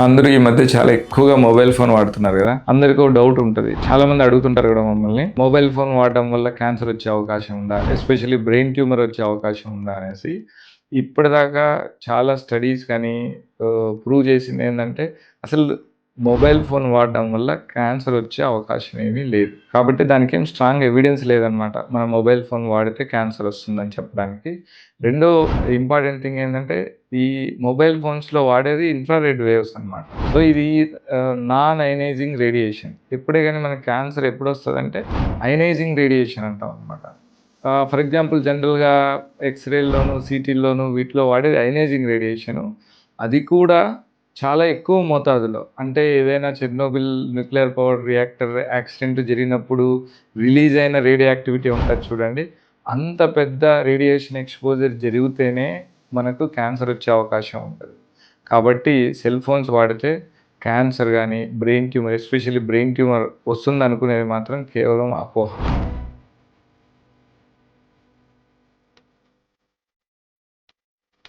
అందరూ ఈ మధ్య చాలా ఎక్కువగా మొబైల్ ఫోన్ వాడుతున్నారు కదా. అందరికీ ఒక డౌట్ ఉంటుంది, చాలా మంది అడుగుతుంటారు కూడా మమ్మల్ని, మొబైల్ ఫోన్ వాడడం వల్ల క్యాన్సర్ వచ్చే అవకాశం ఉందా, ఎస్పెషల్లీ బ్రెయిన్ ట్యూమర్ వచ్చే అవకాశం ఉందా అనేసి. ఇప్పటిదాకా చాలా స్టడీస్ కానీ ప్రూవ్ చేసింది ఏంటంటే అసలు మొబైల్ ఫోన్ వాడడం వల్ల క్యాన్సర్ వచ్చే అవకాశం ఏమీ లేదు. కాబట్టి దానికి ఏం స్ట్రాంగ్ ఎవిడెన్స్ లేదనమాట మన మొబైల్ ఫోన్ వాడితే క్యాన్సర్ వస్తుందని చెప్పడానికి. రెండో ఇంపార్టెంట్ థింగ్ ఏంటంటే ఈ మొబైల్ ఫోన్స్లో వాడేది ఇన్ఫ్రారెడ్ వేవ్స్ అనమాట. సో ఇది నాన్ అయనైజింగ్ రేడియేషన్. ఎప్పుడే కానీ మనకి క్యాన్సర్ ఎప్పుడు వస్తుందంటే అయనైజింగ్ రేడియేషన్ అంటాం అనమాట. ఫర్ ఎగ్జాంపుల్ జనరల్గా ఎక్స్రేల్లోను సిటీల్లోను వీటిలో వాడేది అయనైజింగ్ రేడియేషను. అది కూడా చాలా ఎక్కువ మోతాదులో, అంటే ఏదైనా Chernobyl nuclear power reactor accident జరిగినప్పుడు రిలీజ్ అయిన రేడియో యాక్టివిటీ ఉంటుంది చూడండి, అంత పెద్ద రేడియేషన్ ఎక్స్పోజర్ జరిగితేనే మనకు క్యాన్సర్ వచ్చే అవకాశం ఉంటుంది. కాబట్టి సెల్ ఫోన్స్ వాడితే క్యాన్సర్ కానీ brain tumour, especially brain tumour వస్తుంది అనుకునేది మాత్రం కేవలం అపోహ.